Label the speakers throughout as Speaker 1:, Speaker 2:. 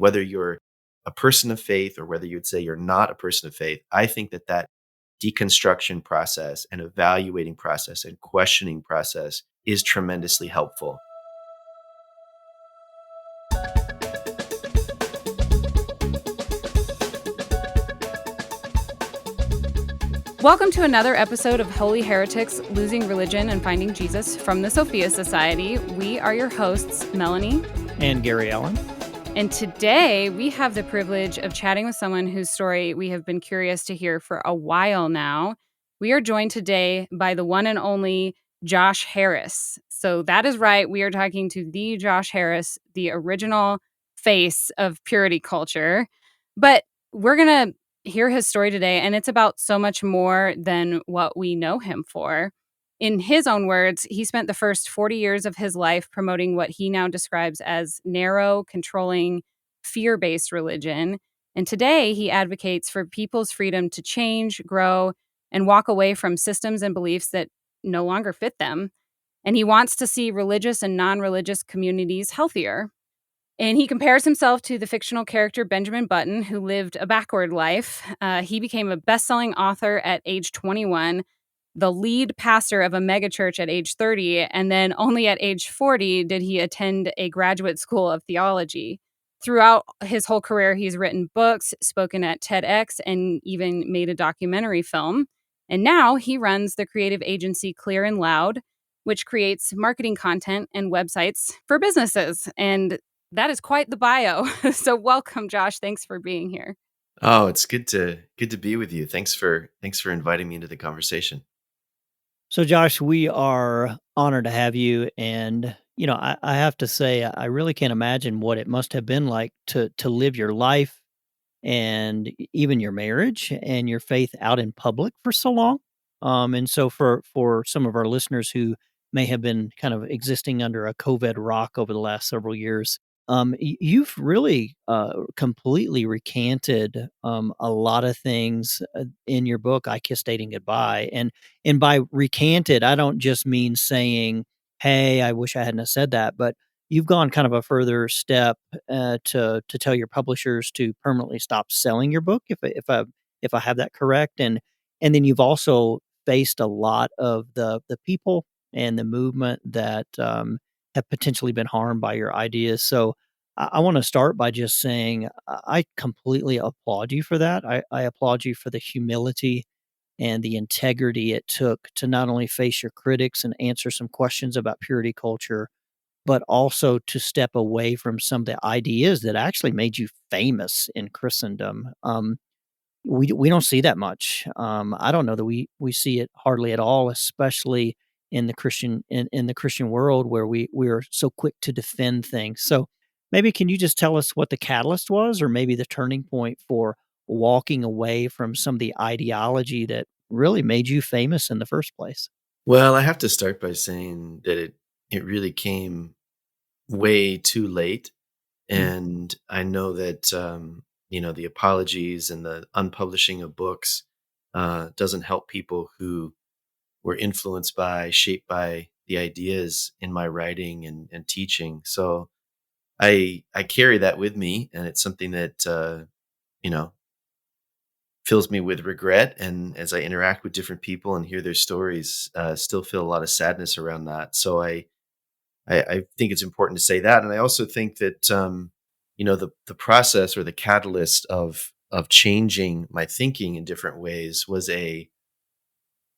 Speaker 1: whether you're a person of faith or whether you'd say you're not a person of faith, I think that deconstruction process and evaluating process and questioning process is tremendously helpful.
Speaker 2: Welcome to another episode of Holy Heretics, Losing Religion and Finding Jesus from the Sophia Society. We are your hosts, Melanie
Speaker 3: and Gary Alan.
Speaker 2: And today we have the privilege of chatting with someone whose story we have been curious to hear for a while now. We are joined today by the one and only Josh Harris. So that is right. We are talking to the Josh Harris, the original face of purity culture. But we're going to hear his story today, and it's about so much more than what we know him for. In his own words, he spent the first 40 years of his life promoting what he now describes as narrow, controlling, fear-based religion. And today, he advocates for people's freedom to change, grow, and walk away from systems and beliefs that no longer fit them. And he wants to see religious and non-religious communities healthier. And he compares himself to the fictional character Benjamin Button, who lived a backward life. He became a best-selling author at age 21, the lead pastor of a megachurch at age 30, and then only at age 40 did he attend a graduate school of theology. Throughout his whole career, he's written books, spoken at TEDx, and even made a documentary film. And now he runs the creative agency Clear and Loud, which creates marketing content and websites for businesses. And that is quite the bio. So welcome, Josh. Thanks for being here.
Speaker 1: Oh, it's good to be with you. Thanks for inviting me into the conversation.
Speaker 3: So, Josh, we are honored to have you. And, I have to say, I really can't imagine what it must have been like to live your life and even your marriage and your faith out in public for so long. And so for some of our listeners who may have been kind of existing under a COVID rock over the last several years, you've really completely recanted a lot of things in your book, I Kissed Dating Goodbye. And by recanted, I don't just mean saying, hey, I wish I hadn't have said that, but you've gone kind of a further step to tell your publishers to permanently stop selling your book, if I have that correct, and then you've also faced a lot of the people and the movement that have potentially been harmed by your ideas. So I want to start by just saying I completely applaud you for that. I applaud you for the humility and the integrity it took to not only face your critics and answer some questions about purity culture, but also to step away from some of the ideas that actually made you famous in Christendom. We don't see that much. I don't know that we see it hardly at all, especially in the Christian world where we're so quick to defend things. So maybe can you just tell us what the catalyst was, or maybe the turning point for walking away from some of the ideology that really made you famous in the first place?
Speaker 1: Well, I have to start by saying that it really came way too late. And I know that, the apologies and the unpublishing of books doesn't help people who were influenced by, shaped by the ideas in my writing and teaching. So I carry that with me, and it's something that, fills me with regret. And as I interact with different people and hear their stories, still feel a lot of sadness around that. So I think it's important to say that. And I also think that, the process or the catalyst of changing my thinking in different ways was a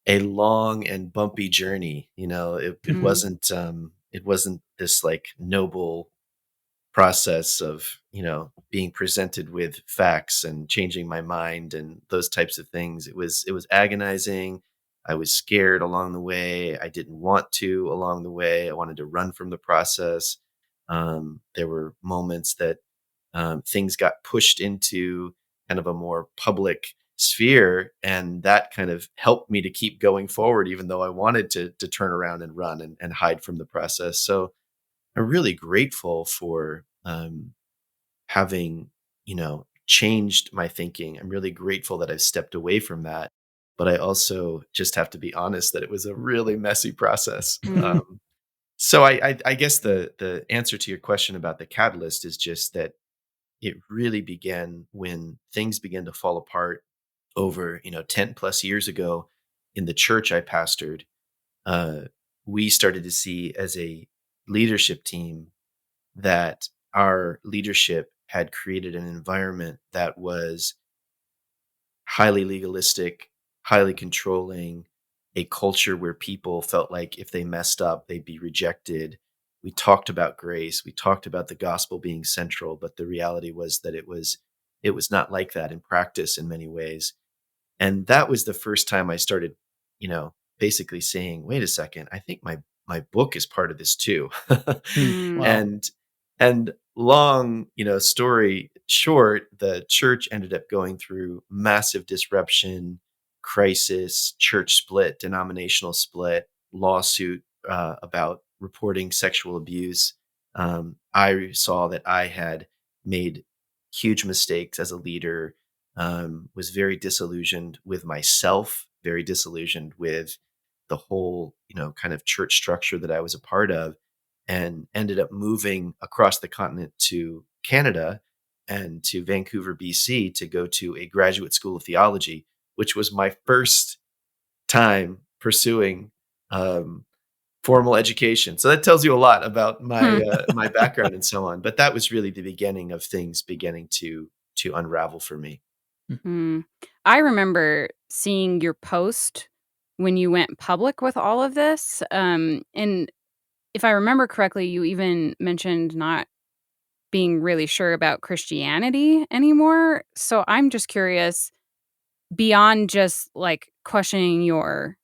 Speaker 1: long and bumpy journey. It wasn't this like noble process of, being presented with facts and changing my mind and those types of things. It was agonizing. I was scared along the way. I didn't want to along the way. I wanted to run from the process. There were moments that things got pushed into kind of a more public sphere, and that kind of helped me to keep going forward, even though I wanted to turn around and run and hide from the process. So I'm really grateful for having, changed my thinking. I'm really grateful that I've stepped away from that. But I also just have to be honest that it was a really messy process. So I guess the answer to your question about the catalyst is just that it really began when things began to fall apart over 10 plus years ago in the church I pastored. uh, we started to see as a leadership team that our leadership had created an environment that was highly legalistic, highly controlling, a culture where people felt like if they messed up, they'd be rejected. We talked about grace, we talked about the gospel being central, but the reality was that it was not like that in practice in many ways. And that was the first time I started, basically saying, "Wait a second, I think my book is part of this too."
Speaker 3: Mm.
Speaker 2: Mm.
Speaker 3: Wow.
Speaker 1: and and long, story short, the church ended up going through massive disruption, crisis, church split, denominational split, lawsuit about reporting sexual abuse. I saw that I had made huge mistakes as a leader, was very disillusioned with myself, very disillusioned with the whole, kind of church structure that I was a part of, and ended up moving across the continent to Canada and to Vancouver, BC to go to a graduate school of theology, which was my first time pursuing um, formal education. So that tells you a lot about
Speaker 2: Hmm.
Speaker 1: my background and so on. But that was really the beginning of things beginning to unravel for me.
Speaker 2: Mm. I remember seeing your post when you went public with all of this. And if I remember correctly, you even mentioned not being really sure about Christianity anymore. So I'm just curious, beyond just like questioning your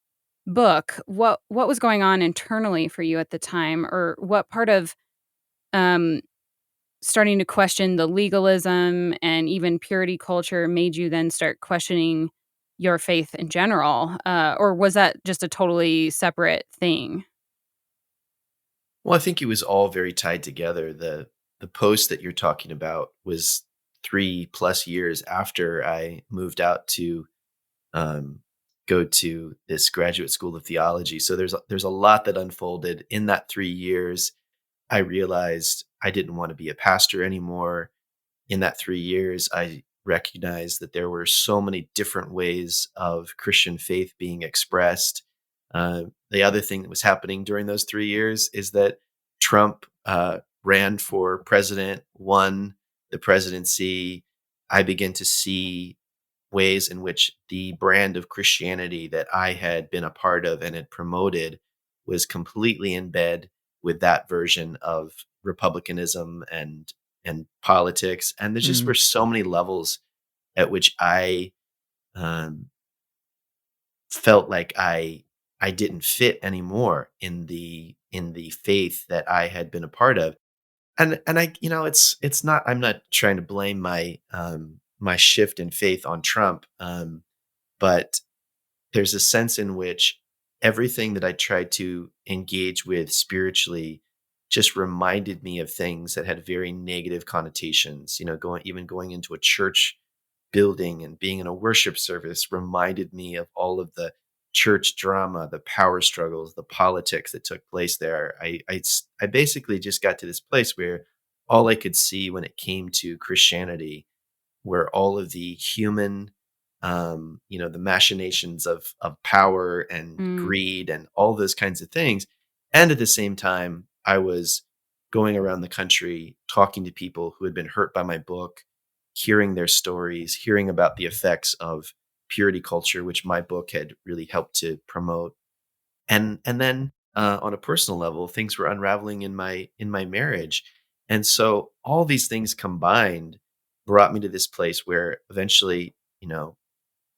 Speaker 2: book, what was going on internally for you at the time, or what part of um starting to question the legalism and even purity culture made you then start questioning your faith in general? Or was that just a totally separate thing?
Speaker 1: Well, I think it was all very tied together. The post that you're talking about was 3 plus years after I moved out to um, go to this graduate school of theology. So there's a lot that unfolded in that 3 years. I realized I didn't want to be a pastor anymore. In that 3 years, I recognized that there were so many different ways of Christian faith being expressed. The other thing that was happening during those 3 years is that Trump ran for president, won the presidency. I began to see ways in which the brand of Christianity that I had been a part of and had promoted was completely in bed with that version of republicanism and politics. And there just
Speaker 3: Mm.
Speaker 1: were so many levels at which I um, felt like I didn't fit anymore in the faith that I had been a part of. And I, it's not, I'm not trying to blame my shift in faith on Trump. But there's a sense in which everything that I tried to engage with spiritually just reminded me of things that had very negative connotations. Going into a church building and being in a worship service reminded me of all of the church drama, the power struggles, the politics that took place there. I basically just got to this place where all I could see when it came to Christianity where all of the human, the machinations of power and
Speaker 2: Mm.
Speaker 1: greed and all those kinds of things. And at the same time, I was going around the country talking to people who had been hurt by my book, hearing their stories, hearing about the effects of purity culture, which my book had really helped to promote. And then on a personal level, things were unraveling in my marriage. And so all these things combined brought me to this place where eventually,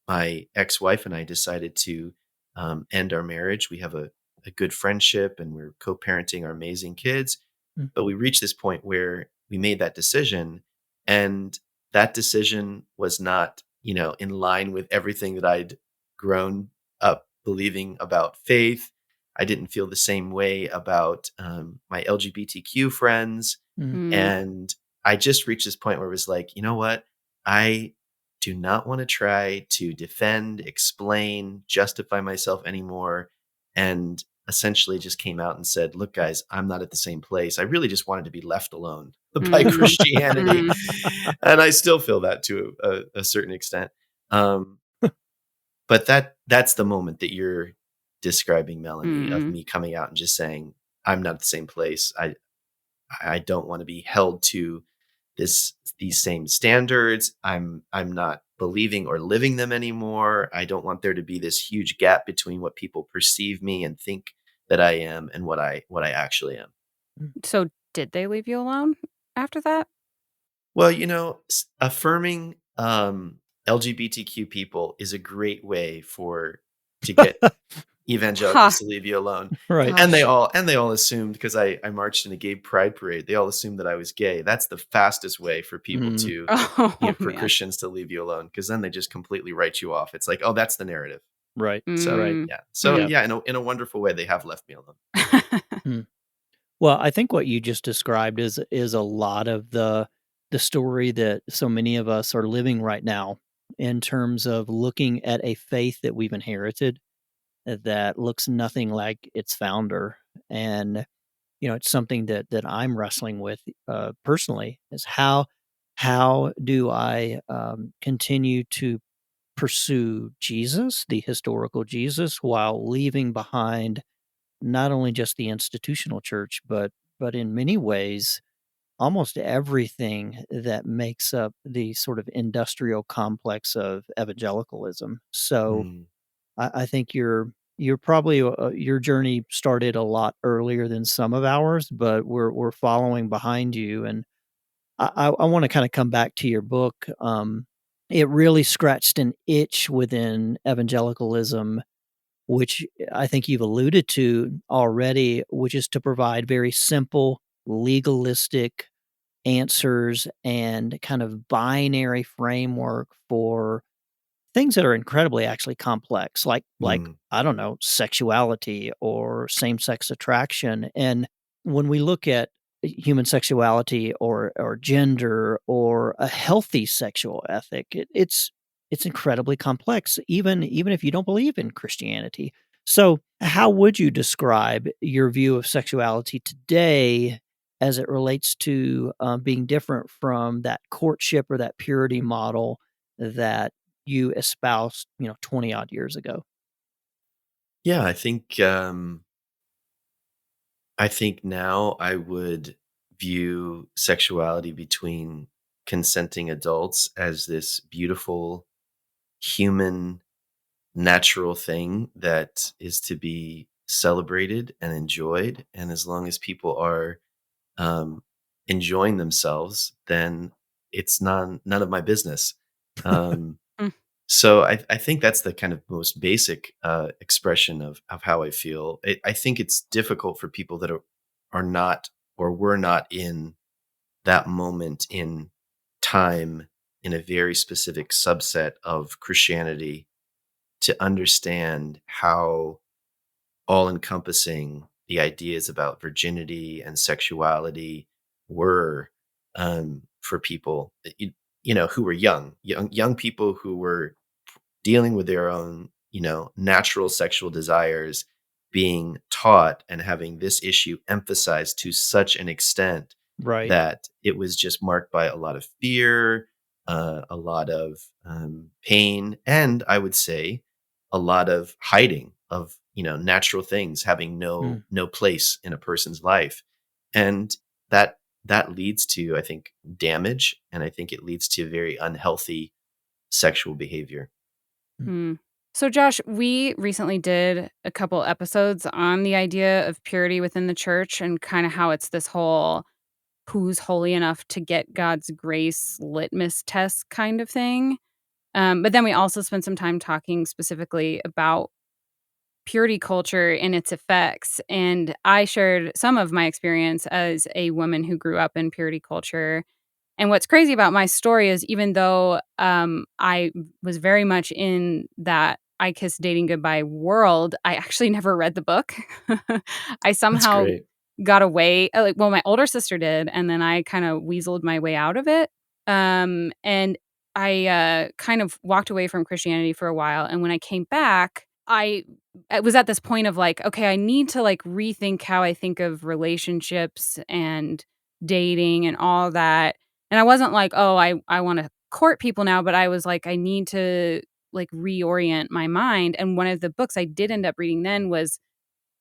Speaker 1: my ex-wife and I decided to end our marriage. We have a good friendship and we're co-parenting our amazing kids.
Speaker 3: Mm.
Speaker 1: But we reached this point where we made that decision, and that decision was not, in line with everything that I'd grown up believing about faith. I didn't feel the same way about my LGBTQ friends.
Speaker 3: Mm.
Speaker 2: Mm.
Speaker 1: And I just reached this point where it was like, you know what? I do not want to try to defend, explain, justify myself anymore. And essentially just came out and said, look, guys, I'm not at the same place. I really just wanted to be left alone by
Speaker 2: Mm.
Speaker 1: Christianity.
Speaker 2: Mm.
Speaker 1: And I still feel that to a certain extent. Um, but that's the moment that you're describing, Melanie, of
Speaker 2: Mm.
Speaker 1: me coming out and just saying, I'm not at the same place. I don't want to be held to these same standards. I'm not believing or living them anymore. I don't want there to be this huge gap between what people perceive me and think that I am and what I actually am.
Speaker 2: So did they leave you alone after that?
Speaker 1: Well, affirming LGBTQ people is a great way to get
Speaker 2: Ha,
Speaker 1: evangelicals to leave you alone.
Speaker 3: Right.
Speaker 1: And they
Speaker 2: gosh.
Speaker 1: all assumed, because I marched in a gay pride parade, they all assumed that I was gay. That's the fastest way for people
Speaker 3: Mm,
Speaker 1: to,
Speaker 2: Oh,
Speaker 1: for
Speaker 2: man.
Speaker 1: Christians to leave you alone, because then they just completely write you off. It's like, oh, that's the narrative.
Speaker 3: right.
Speaker 1: So
Speaker 3: Right.
Speaker 2: Mm.
Speaker 1: yeah. So
Speaker 2: Hmm.
Speaker 3: Yeah.
Speaker 1: yeah, in a wonderful way, they have left me alone.
Speaker 3: Mm. Well, I think what you just described is a lot of the story that so many of us are living right now in terms of looking at a faith that we've inherited that looks nothing like its founder. And it's something that I'm wrestling with personally is how do I continue to pursue Jesus, the historical Jesus, while leaving behind not only just the institutional church, but in many ways almost everything that makes up the sort of industrial complex of evangelicalism. So
Speaker 1: Mm.
Speaker 3: I think you're probably your journey started a lot earlier than some of ours, but we're following behind you. And I want to kind of come back to your book. It really scratched an itch within evangelicalism, which I think you've alluded to already, which is to provide very simple, legalistic answers and kind of binary framework for things that are incredibly actually complex, like
Speaker 1: Mm.
Speaker 3: I don't know, sexuality or same-sex attraction. And when we look at human sexuality or gender or a healthy sexual ethic, it's incredibly complex, even if you don't believe in Christianity. So, how would you describe your view of sexuality today as it relates to being different from that courtship or that purity model that you espoused, 20 odd years ago?
Speaker 1: Yeah, I think now I would view sexuality between consenting adults as this beautiful human natural thing that is to be celebrated and enjoyed. And as long as people are um, enjoying themselves, then it's none of my business. Um,
Speaker 2: Mm.
Speaker 1: so I think that's the kind of most basic expression of how I feel. I think it's difficult for people that are not or were not in that moment in time in a very specific subset of Christianity to understand how all encompassing the ideas about virginity and sexuality were for people who were young people who were dealing with their own natural sexual desires, being taught and having this issue emphasized to such an extent
Speaker 3: Right.
Speaker 1: that it was just marked by a lot of fear, a lot of pain, and I would say a lot of hiding of natural things having
Speaker 3: Mm.
Speaker 1: no place in a person's life. And that leads to, I think, damage, and I think it leads to very unhealthy sexual behavior.
Speaker 3: Mm.
Speaker 2: Mm. So, Josh, we recently did a couple episodes on the idea of purity within the church and kind of how it's this whole who's holy enough to get God's grace litmus test kind of thing. But then we also spent some time talking specifically about purity culture and its effects. And I shared some of my experience as a woman who grew up in purity culture. And what's crazy about my story is even though I was very much in that I Kiss Dating Goodbye world, I actually never read the book. I
Speaker 1: That's
Speaker 2: somehow
Speaker 1: great.
Speaker 2: got away. Well, my older sister did, and then I kind of weaseled my way out of it. And I kind of walked away from Christianity for a while. And when I came back, I was at this point of like, okay, I need to like rethink how I think of relationships and dating and all that. And I wasn't like, oh, I want to court people now, but I was like, I need to like reorient my mind. And one of the books I did end up reading then was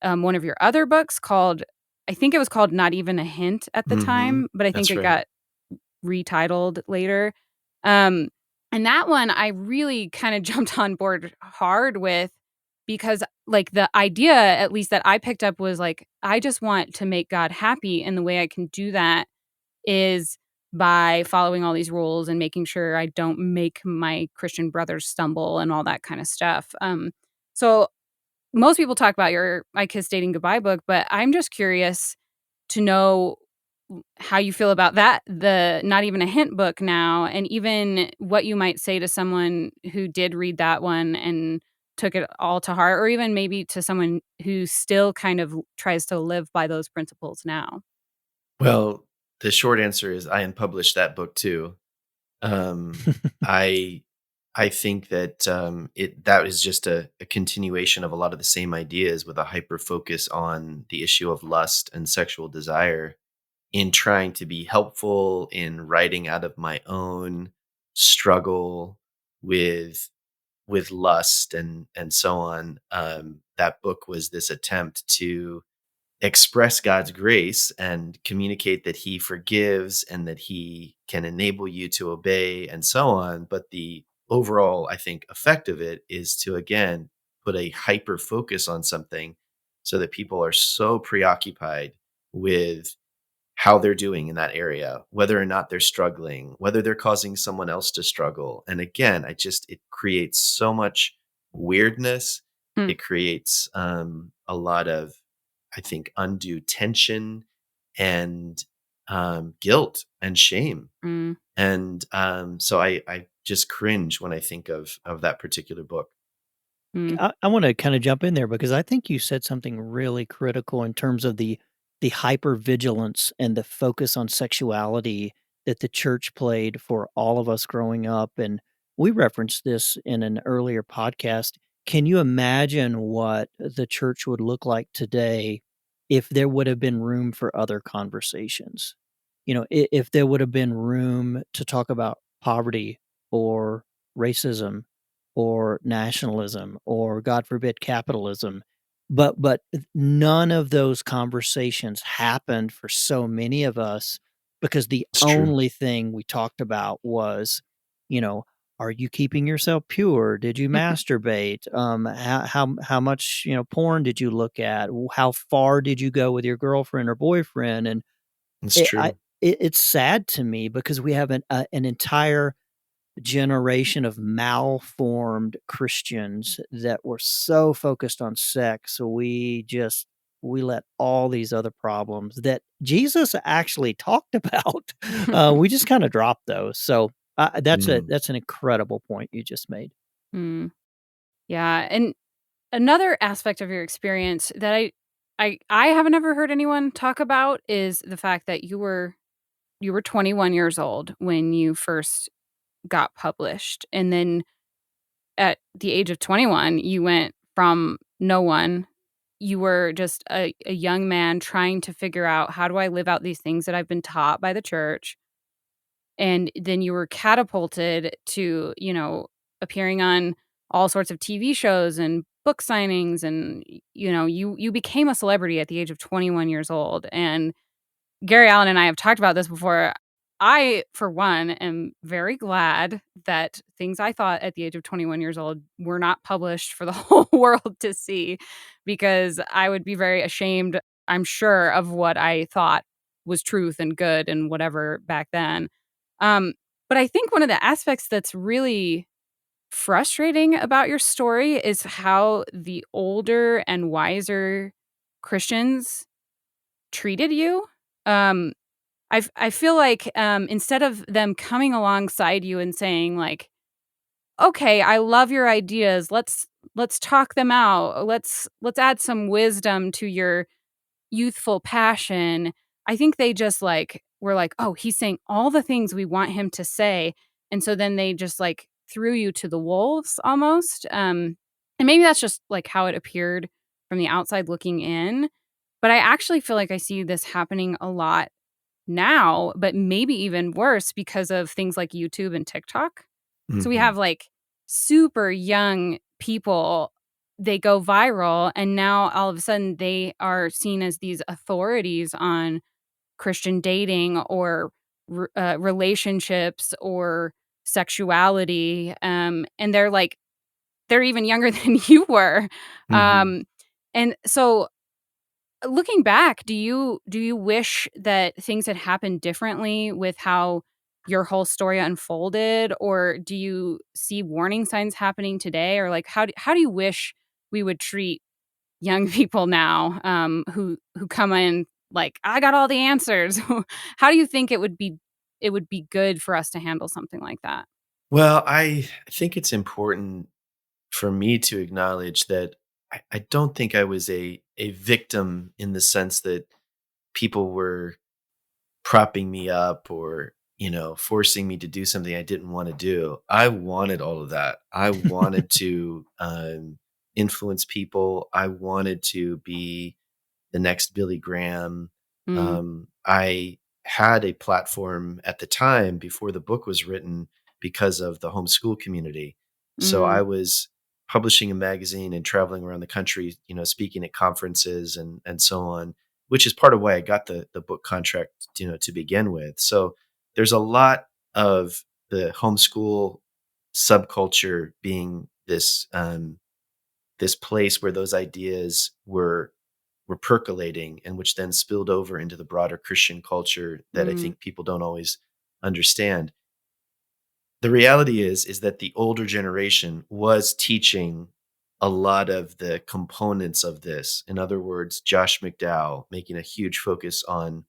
Speaker 2: one of your other books called, I think it was called Not Even a Hint at the
Speaker 1: Mhm.
Speaker 2: time, but I think
Speaker 1: That's
Speaker 2: it
Speaker 1: right.
Speaker 2: got retitled later. Um, and that one I really kind of jumped on board hard with because like the idea at least that I picked up was like I just want to make God happy and the way I can do that is by following all these rules and making sure I don't make my Christian brothers stumble and all that kind of stuff. So most people talk about your I Kiss Dating Goodbye book, but I'm just curious to know how you feel about that, the Not Even a Hint book now, and even what you might say to someone who did read that one and took it all to heart, or even maybe to someone who still kind of tries to live by those principles now.
Speaker 1: Well, the short answer is I unpublished that book too. Um, I I think that that is just a continuation of a lot of the same ideas with a hyper focus on the issue of lust and sexual desire in trying to be helpful in writing out of my own struggle with lust and so on. That book was this attempt to express God's grace and communicate that he forgives and that he can enable you to obey and so on. But the overall, I think, effect of it is to, again, put a hyper focus on something so that people are so preoccupied with how they're doing in that area, whether or not they're struggling, whether they're causing someone else to struggle. And again, it creates so much weirdness.
Speaker 2: Hmm.
Speaker 1: It creates a lot of, I think, undue tension and guilt and shame.
Speaker 2: Mm,
Speaker 1: And so I just cringe when I think of that particular book.
Speaker 2: mm,
Speaker 3: I wanna kinda jump in there because I think you said something really critical in terms of the hypervigilance and the focus on sexuality that the church played for all of us growing up, and we referenced this in an earlier podcast. Can you imagine what the church would look like today if there would have been room for other conversations? You know, if there would have been room to talk about poverty or racism or nationalism or, God forbid, capitalism. But none of those conversations happened for so many of us because the
Speaker 1: It's true.
Speaker 3: only thing we talked about was, you know, are you keeping yourself pure? Did you masturbate? How much, porn did you look at? How far did you go with your girlfriend or boyfriend? And
Speaker 1: It's
Speaker 3: it I
Speaker 1: true.
Speaker 3: it's sad to me because we have an entire generation of malformed Christians that were so focused on sex, so we let all these other problems that Jesus actually talked about, we just kinda dropped those, so,
Speaker 1: Mm.
Speaker 3: that's an incredible point you just made.
Speaker 2: mm. Yeah, and another aspect of your experience that I haven't ever heard anyone talk about is the fact that you were 21 years old when you first got published, and then at the age of 21, you went from no one. You were just a young man trying to figure out, "How do I live out these things that I've been taught by the church?" And then you were catapulted to, appearing on all sorts of TV shows and book signings, and, you became a celebrity at the age of 21 years old, and Gary Allen and I have talked about this before. I, for one, am very glad that things I thought at the age of 21 years old were not published for the whole world to see, because I would be very ashamed, I'm sure, of what I thought was truth and good and whatever back then. Um, but I think one of the aspects that's really frustrating about your story is how the older and wiser Christians treated you. Um, I feel like, instead of them coming alongside you and saying like, "Okay, I love your ideas. Let's talk them out. Let's add some wisdom to your youthful passion." I think they just like were like, "Oh, he's saying all the things we want him to say." And so then they just like threw you to the wolves almost. And maybe that's just like how it appeared from the outside looking in. But I actually feel like I see this happening a lot now, but maybe even worse because of things like YouTube and TikTok. So we
Speaker 1: Mhm.
Speaker 2: have like super young people, they go viral, and now all of a sudden they are seen as these authorities on Christian dating or relationships or sexuality. And they're even younger than you were.
Speaker 1: Mhm.
Speaker 2: Um, and so looking back, do you wish that things had happened differently with how your whole story unfolded, or do you see warning signs happening today, or like how do you wish we would treat young people now, who come in like, I got all the answers? How do you think it would be good for us to handle something like that?
Speaker 1: Well, I think it's important for me to acknowledge that I don't think I was a victim in the sense that people were propping me up or, forcing me to do something I didn't want to do. I wanted all of that. I wanted to influence people. I wanted to be the next Billy Graham.
Speaker 2: Mm,
Speaker 1: I had a platform at the time before the book was written because of the homeschool community. So I
Speaker 2: mm,
Speaker 1: was publishing a magazine and traveling around the country, speaking at conferences and so on, which is part of why I got the book contract, to begin with. So there's a lot of the homeschool subculture being this place where those ideas were percolating and which then spilled over into the broader Christian culture that I
Speaker 2: mm,
Speaker 1: think people don't always understand. The reality is that the older generation was teaching a lot of the components of this. In other words, Josh McDowell making a huge focus on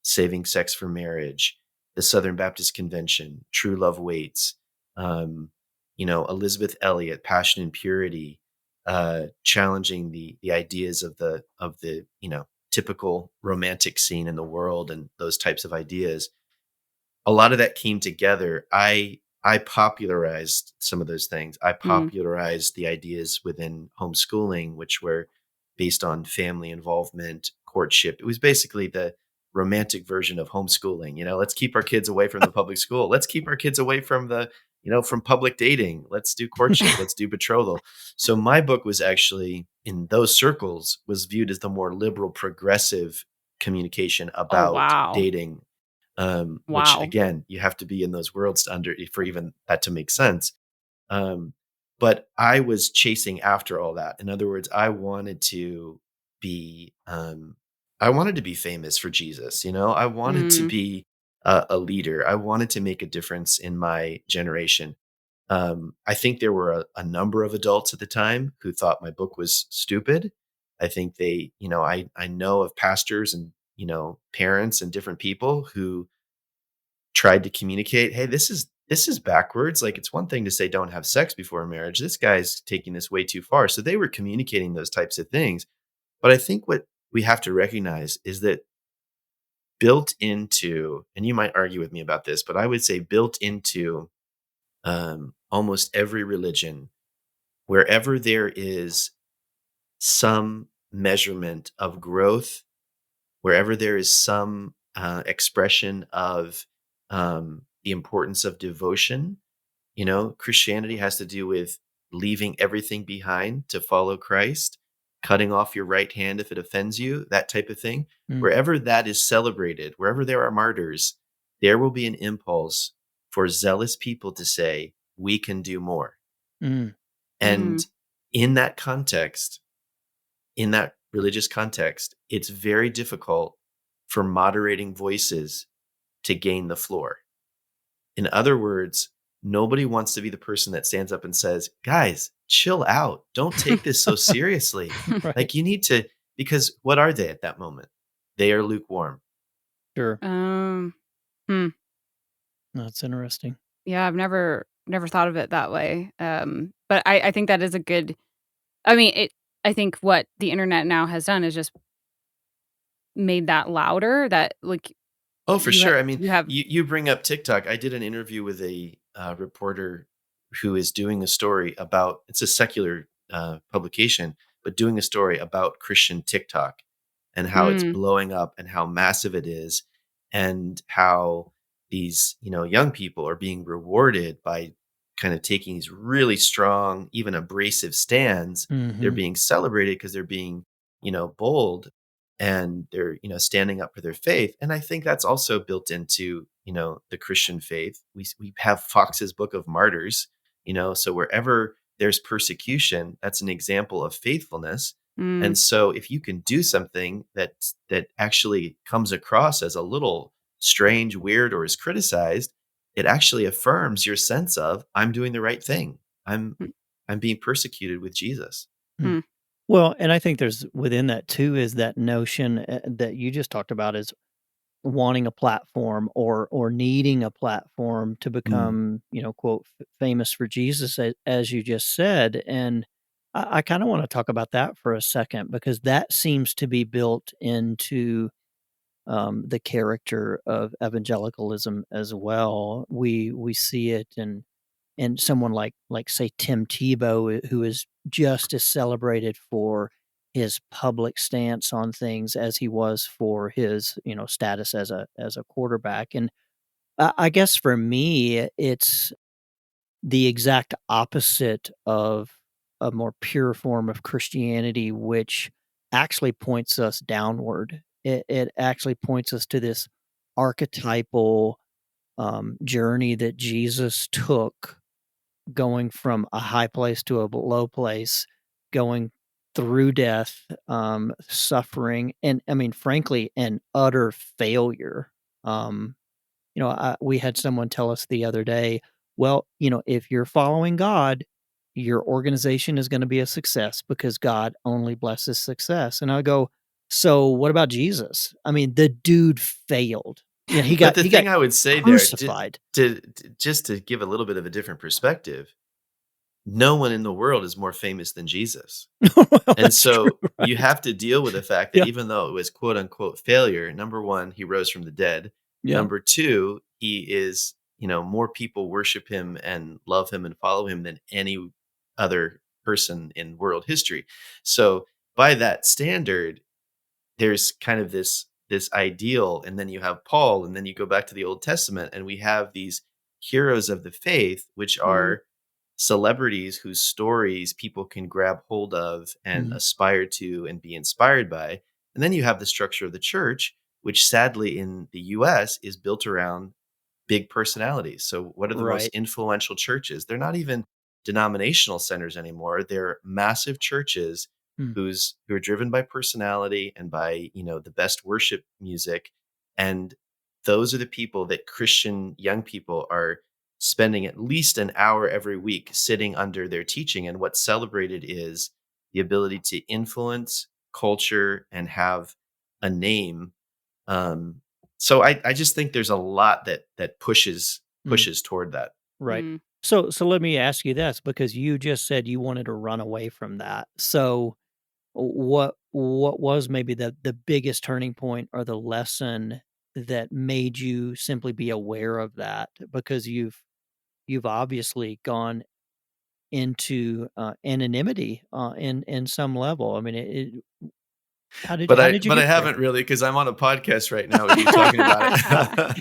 Speaker 1: saving sex for marriage, the Southern Baptist Convention, True Love Waits, um, Elizabeth Elliot, Passion and Purity, challenging the ideas of the typical romantic scene in the world and those types of ideas. A lot of that came together. I popularized some of those things. I
Speaker 2: mm.
Speaker 1: popularized the ideas within homeschooling, which were based on family involvement, courtship. It was basically the romantic version of homeschooling. Let's keep our kids away from the public school. Let's keep our kids away from from public dating. Let's do courtship. Let's do betrothal. So my book was actually in those circles was viewed as the more liberal, progressive communication
Speaker 2: Oh,
Speaker 1: about
Speaker 2: wow.
Speaker 1: dating, which
Speaker 2: Wow.
Speaker 1: again, you have to be in those worlds to under for even that to make sense. Um, but I was chasing after all that. In other words, be, I wanted to be famous for Jesus. I wanted to
Speaker 2: Mm,
Speaker 1: be a leader. I wanted to make a difference in my generation. I think there were a number of adults at the time who thought my book was stupid. I think I know of pastors and, parents and different people who tried to communicate, "Hey, this is backwards. Like, it's one thing to say don't have sex before marriage. This guy's taking this way too far." So they were communicating those types of things. But I think what we have to recognize is that built into, and you might argue with me about this, but I would say built into almost every religion, wherever there is some measurement of growth, wherever there is some expression of the importance of devotion. Christianity has to do with leaving everything behind to follow Christ, cutting off your right hand if it offends you, that type of thing.
Speaker 3: Mm,
Speaker 1: Wherever that is celebrated, wherever there are martyrs, there will be an impulse for zealous people to say, we can do more.
Speaker 3: mm,
Speaker 2: mm,
Speaker 1: And in that context, in that religious context, it's very difficult for moderating voices to gain the floor. In other words, nobody wants to be the person that stands up and says, guys, chill out. Don't take this so seriously.
Speaker 3: right.
Speaker 1: Like, you need to, because what are they at that moment? They are lukewarm.
Speaker 3: Sure.
Speaker 2: um, hmm.
Speaker 3: That's interesting.
Speaker 2: Yeah, I've never thought of it that way. But I think that is a good. I mean, I think what the internet now has done is just made that louder. That like
Speaker 1: Oh, for
Speaker 2: you ha-
Speaker 1: sure. I mean,
Speaker 2: you have.
Speaker 1: you bring up TikTok. I did an interview with a reporter who is doing a story about, it's a secular publication, but doing a story about Christian TikTok and how it's
Speaker 2: Mm.
Speaker 1: blowing up and how massive it is, and how these, young people are being rewarded by kind of taking these really strong, even abrasive stands. They're
Speaker 3: Mhm.
Speaker 1: being celebrated because they're being, bold, and they're, standing up for their faith. And I think that's also built into, the Christian faith. We have Fox's Book of Martyrs, so wherever there's persecution, that's an example of faithfulness.
Speaker 2: Mm.
Speaker 1: And so if you can do something that actually comes across as a little strange, weird, or is criticized, it actually affirms your sense of, I'm doing the right thing. I'm
Speaker 2: Mm.
Speaker 1: I'm being persecuted with Jesus.
Speaker 3: Mm.
Speaker 2: Mm.
Speaker 3: Well, and I think there's within that too is that notion that you just talked about is wanting a platform or needing a platform to
Speaker 1: Mm.
Speaker 3: become, quote, famous for Jesus, as you just said. And I kind of want to talk about that for a second because that seems to be built into the character of evangelicalism as well. We see it in someone like say Tim Tebow, who is just as celebrated for his public stance on things as he was for his status as a quarterback. And I guess for me, it's the exact opposite of a more pure form of Christianity, which actually points us downward. It actually points us to this archetypal journey that Jesus took, going from a high place to a low place, going through death, suffering, and I mean, frankly, an utter failure. Um, we had someone tell us the other day, well, if you're following God, your organization is going to be a success because God only blesses success. And I go, so what about Jesus? I mean, the dude failed. He
Speaker 1: But
Speaker 3: got
Speaker 1: the
Speaker 3: he got
Speaker 1: thing I would say there,
Speaker 3: crucified.
Speaker 1: just to give a little bit of a different perspective, no one in the world is more famous than Jesus.
Speaker 3: Well,
Speaker 1: And
Speaker 3: that's true,
Speaker 1: so you
Speaker 3: right?
Speaker 1: have to deal with the fact that
Speaker 3: Yeah,
Speaker 1: even though it was quote unquote failure, number one, he rose from the dead.
Speaker 3: yeah.
Speaker 1: Number two, he is, more people worship him and love him and follow him than any other person in world history. So by that standard, there's kind of this ideal, and then you have Paul, and then you go back to the Old Testament, and we have these heroes of the faith, which
Speaker 2: Mm.
Speaker 1: are celebrities whose stories people can grab hold of and
Speaker 3: Mhm.
Speaker 1: aspire to and be inspired by. And then you have the structure of the church, which sadly in the US is built around big personalities. So what are the most
Speaker 3: Right.
Speaker 1: influential churches? They're not even denominational centers anymore. They're massive churches
Speaker 3: Mm.
Speaker 1: who are driven by personality and by, the best worship music. And those are the people that Christian young people are spending at least an hour every week sitting under their teaching. And what's celebrated is the ability to influence culture and have a name. So I just think there's a lot that
Speaker 3: Mm.
Speaker 1: pushes toward that.
Speaker 3: Right.
Speaker 2: Mm.
Speaker 3: So let me ask you this, because you just said you wanted to run away from that. So what was maybe the biggest turning point or the lesson that made you simply be aware of that? Because you've obviously gone into anonymity in some level. I mean, how did you
Speaker 1: But I
Speaker 3: get there?
Speaker 1: haven't really, because I'm on a podcast right now with you talking about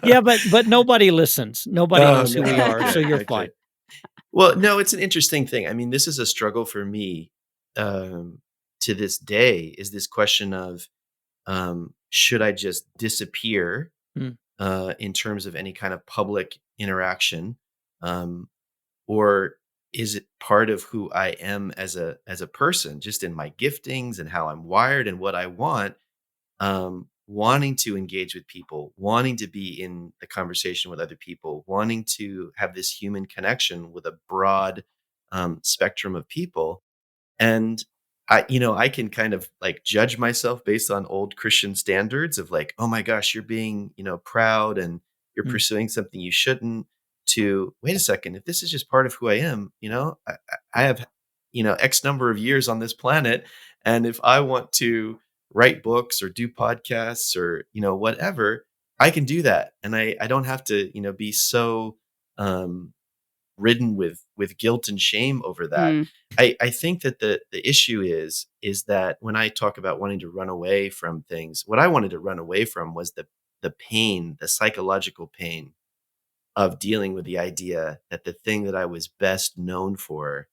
Speaker 3: Yeah,
Speaker 1: it.
Speaker 3: but nobody listens. Nobody
Speaker 1: Oh,
Speaker 3: knows
Speaker 1: no.
Speaker 3: who we are, so
Speaker 1: Okay,
Speaker 3: you're
Speaker 1: okay.
Speaker 3: fine.
Speaker 1: Well, no, it's an interesting thing. I mean, this is a struggle for me, to this day, is this question of, should I just disappear,
Speaker 3: Mm,
Speaker 1: in terms of any kind of public interaction, um, or is it part of who I am as a person, just in my giftings and how I'm wired and what I want, wanting to engage with people, wanting to be in the conversation with other people, wanting to have this human connection with a broad, spectrum of people. And I can kind of like judge myself based on old Christian standards of like, oh my gosh, you're being, proud and you're
Speaker 3: mm,
Speaker 1: pursuing something you shouldn't. To wait a second, if this is just part of who I am, I have, X number of years on this planet. And if I want to write books or do podcasts or, whatever, I can do that. And I don't have to, be so, um, ridden with guilt and shame over that.
Speaker 2: Mm.
Speaker 1: I think that the issue is that when I talk about wanting to run away from things, what I wanted to run away from was the pain, the psychological pain of dealing with the idea that the thing that I was best known for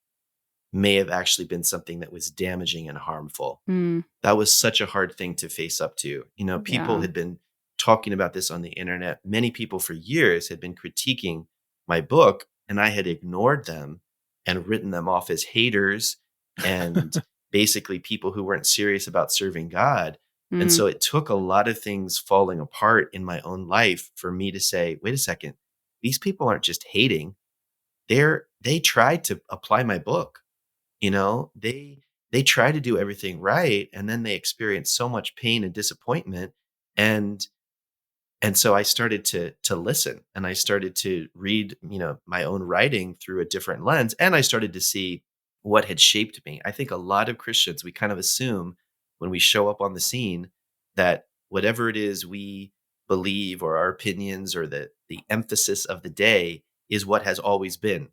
Speaker 1: may have actually been something that was damaging and harmful.
Speaker 2: Mm.
Speaker 1: That was such a hard thing to face up to. People
Speaker 2: Yeah.
Speaker 1: had been talking about this on the internet. Many people for years had been critiquing my book, and I had ignored them and written them off as haters and basically people who weren't serious about serving God. And
Speaker 2: Mm.
Speaker 1: so it took a lot of things falling apart in my own life for me to say, wait a second, these people aren't just hating. They tried to apply my book. They try to do everything right, and then they experience so much pain and disappointment, and so I started to listen, and I started to read, my own writing through a different lens, and I started to see what had shaped me. I think a lot of Christians, we kind of assume when we show up on the scene that whatever it is we believe or our opinions or the emphasis of the day is what has always been.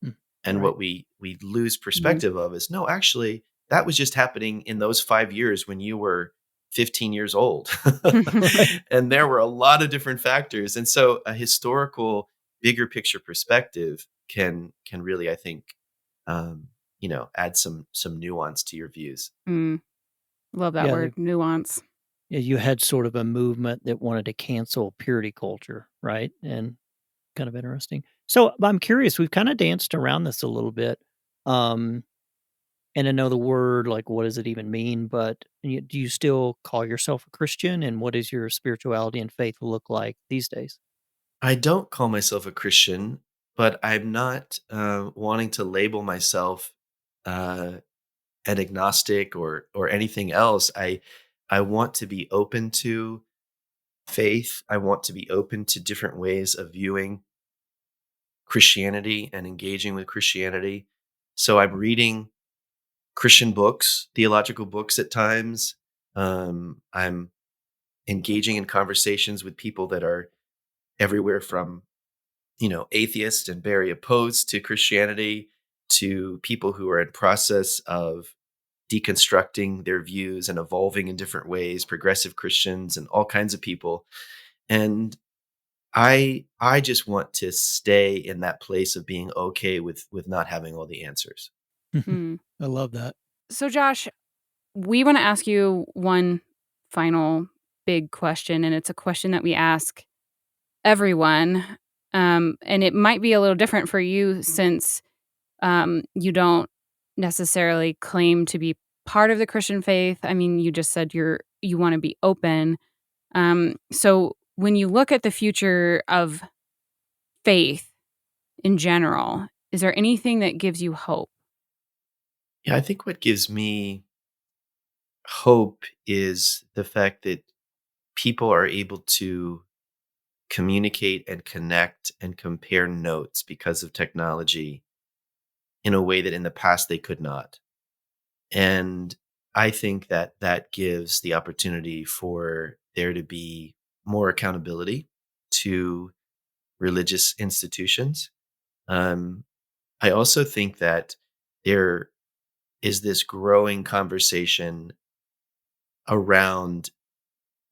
Speaker 3: Mm.
Speaker 1: And
Speaker 3: Right.
Speaker 1: what we lose
Speaker 2: Mhm.
Speaker 1: perspective of is, no, actually, that was just happening in those 5 years when you were 15 years old.
Speaker 3: Right.
Speaker 1: And there were a lot of different factors. And so a historical, bigger picture perspective can really, I think, add some nuance to your views.
Speaker 2: Mm. Love that
Speaker 3: Yeah,
Speaker 2: word, nuance.
Speaker 3: yeah, you had sort of a movement that wanted to cancel purity culture, right? And kind of interesting. So I'm curious, we've kind of danced around this a little bit. Um, and I know the word, like, what does it even mean? But do you still call yourself a Christian? And what does your spirituality and faith look like these days?
Speaker 1: I don't call myself a Christian, but I'm not wanting to label myself uh, an agnostic or anything else. I want to be open to faith. I want to be open to different ways of viewing Christianity and engaging with Christianity. So I'm reading Christian books, theological books at times. I'm engaging in conversations with people that are everywhere from atheists and very opposed to Christianity to people who are in process of deconstructing their views and evolving in different ways, progressive Christians and all kinds of people. And I just want to stay in that place of being okay with not having all the answers.
Speaker 2: Mm.
Speaker 3: I love that.
Speaker 2: So, Josh, we want to ask you one final big question, and it's a question that we ask everyone. And it might be a little different for you since you don't necessarily claim to be part of the Christian faith. I mean, you just said you want to be open. So, when you look at the future of faith in general, is there anything that gives you hope?
Speaker 1: Yeah, I think what gives me hope is the fact that people are able to communicate and connect and compare notes because of technology in a way that in the past they could not. And I think that that gives the opportunity for there to be more accountability to religious institutions. Um, I also think that there is this growing conversation around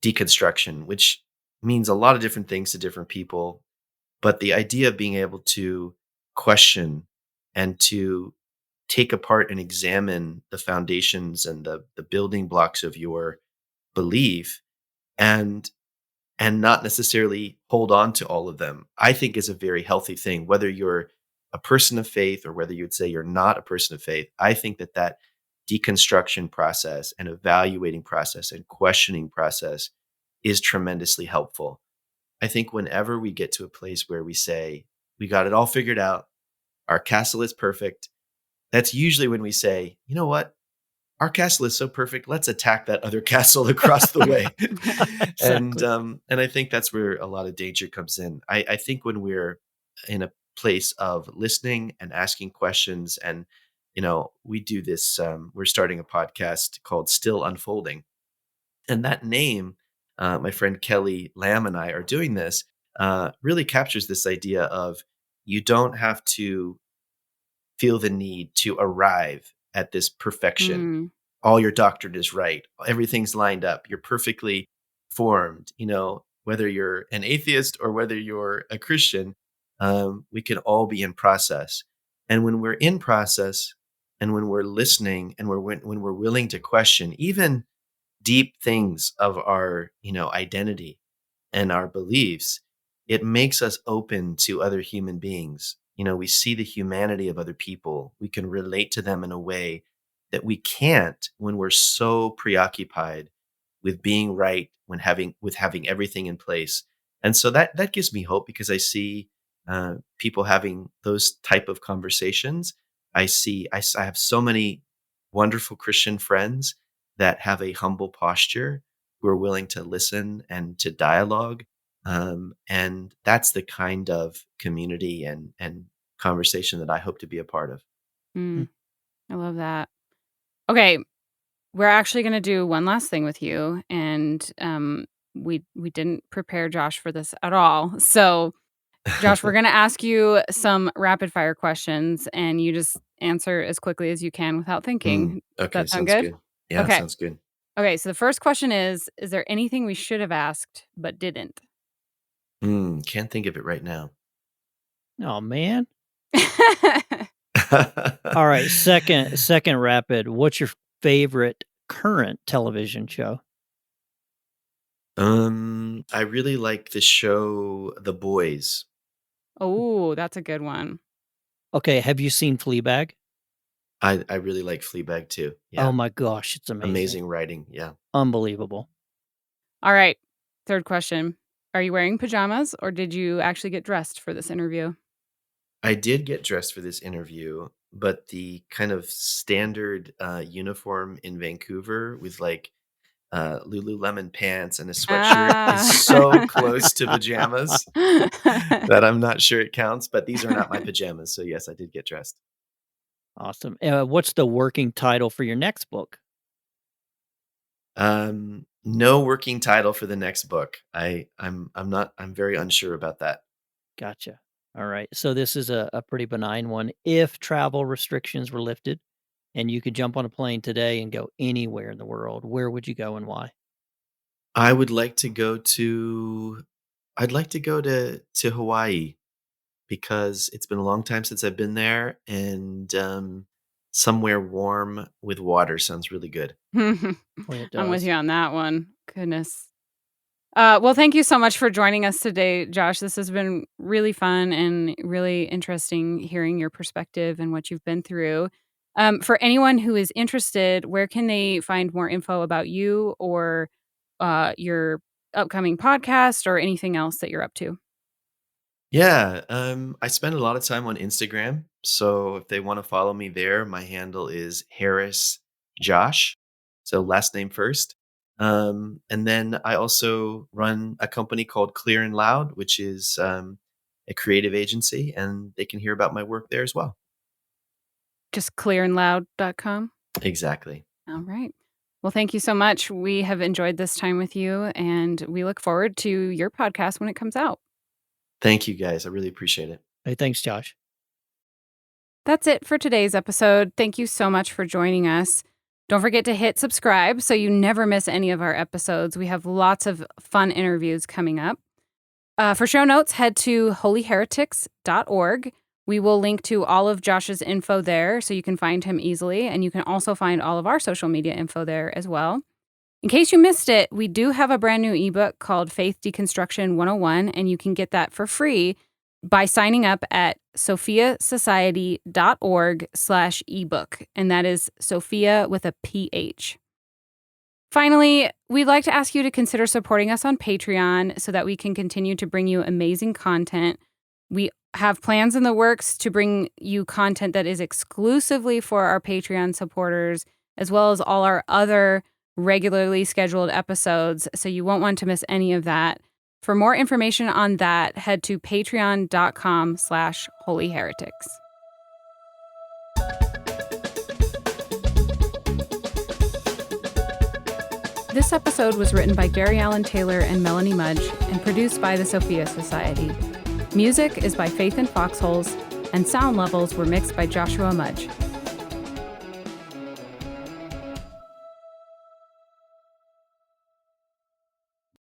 Speaker 1: deconstruction, which means a lot of different things to different people. But the idea of being able to question and to take apart and examine the foundations and the building blocks of your belief and not necessarily hold on to all of them, I think is a very healthy thing. Whether you're a person of faith or whether you'd say you're not a person of faith, I think that that deconstruction process and evaluating process and questioning process is tremendously helpful. I think whenever we get to a place where we say, we got it all figured out, our castle is perfect, that's usually when we say, you know what? Our castle is so perfect. Let's attack that other castle across the way.
Speaker 3: Exactly.
Speaker 1: And I think that's where a lot of danger comes in. I think when we're in a place of listening and asking questions, and we do this. We're starting a podcast called Still Unfolding, and that name, my friend Kelly Lamb and I are doing this. Really captures this idea of You don't have to feel the need to arrive at this perfection.
Speaker 2: Mm.
Speaker 1: All your doctrine is right. Everything's lined up. You're perfectly formed. Whether you're an atheist or whether you're a Christian, we can all be in process. And when we're in process, and when we're listening, and when we're willing to question even deep things of our identity and our beliefs, it makes us open to other human beings. We see the humanity of other people. We can relate to them in a way that we can't when we're so preoccupied with being right, with having everything in place. And so that gives me hope, because I see people having those type of conversations. I have so many wonderful Christian friends that have a humble posture, who are willing to listen and to dialogue. And that's the kind of community and conversation that I hope to be a part of.
Speaker 3: Mm.
Speaker 2: I love that. Okay, we're actually going to do one last thing with you, and we didn't prepare Josh for this at all. So, Josh, we're going to ask you some rapid fire questions, and you just answer as quickly as you can without thinking. Does
Speaker 1: Okay,
Speaker 2: that sound
Speaker 1: sounds
Speaker 2: good?
Speaker 1: good. Yeah,
Speaker 2: Okay.
Speaker 1: sounds good.
Speaker 2: Okay, so the first question is there anything we should have asked but didn't?
Speaker 1: Can't think of it right now.
Speaker 3: Oh, man. All right, second rapid. What's your favorite current television show?
Speaker 1: I really like the show The Boys.
Speaker 2: Oh, that's a good one.
Speaker 3: Okay, have you seen Fleabag?
Speaker 1: I really like Fleabag too.
Speaker 3: Oh
Speaker 1: Yeah.
Speaker 3: my gosh, it's amazing.
Speaker 1: Amazing writing. Yeah.
Speaker 3: Unbelievable.
Speaker 2: All right, third question. Are you wearing pajamas or did you actually get dressed for this interview?
Speaker 1: I did get dressed for this interview, but the kind of standard uniform in Vancouver with like Lululemon pants and a sweatshirt is so close to pajamas that I'm not sure it counts, but these are not my pajamas. So yes, I did get dressed.
Speaker 3: Awesome. What's the working title for your next book?
Speaker 1: No working title for the next book. I'm very unsure about that.
Speaker 3: Gotcha. All right. So this is a pretty benign one. If travel restrictions were lifted and you could jump on a plane today and go anywhere in the world, where would you go and why?
Speaker 1: I would like to go to I'd like to go to Hawaii, because it's been a long time since I've been there, and somewhere warm with water sounds really good.
Speaker 3: It
Speaker 2: I'm with
Speaker 3: does.
Speaker 2: you on that one. Goodness. Well, thank you so much for joining us today, Josh. This has been really fun and really interesting hearing your perspective and what you've been through. For anyone who is interested, where can they find more info about you or your upcoming podcast or anything else that you're up to?
Speaker 1: Yeah, I spend a lot of time on Instagram, so if they want to follow me there, my handle is Harris Josh, so last name first. And then I also run a company called Clear and Loud, which is a creative agency, and they can hear about my work there as well.
Speaker 2: Just clearandloud.com.
Speaker 1: Exactly.
Speaker 2: All right. Well, thank you so much. We have enjoyed this time with you, and we look forward to your podcast when it comes out.
Speaker 1: Thank you guys. I really appreciate it.
Speaker 3: Hey, thanks, Josh.
Speaker 2: That's it for today's episode. Thank you so much for joining us. Don't forget to hit subscribe so you never miss any of our episodes. We have lots of fun interviews coming up. For show notes, head to holyheretics.org. We will link to all of Josh's info there so you can find him easily, and you can also find all of our social media info there as well. In case you missed it, we do have a brand new ebook called Faith Deconstruction 101, and you can get that for free by signing up at sophiasociety.org/ebook, and that is Sophia with a PH. Finally, we'd like to ask you to consider supporting us on Patreon so that we can continue to bring you amazing content. We have plans in the works to bring you content that is exclusively for our Patreon supporters, as well as all our other regularly scheduled episodes, so you won't want to miss any of that. For more information on that, head to patreon.com/holyheretics. This episode was written by Gary Alan Taylor and Melanie Mudge and produced by the Sophia Society. Music is by Faith in Foxholes, and sound levels were mixed by Joshua Mudge.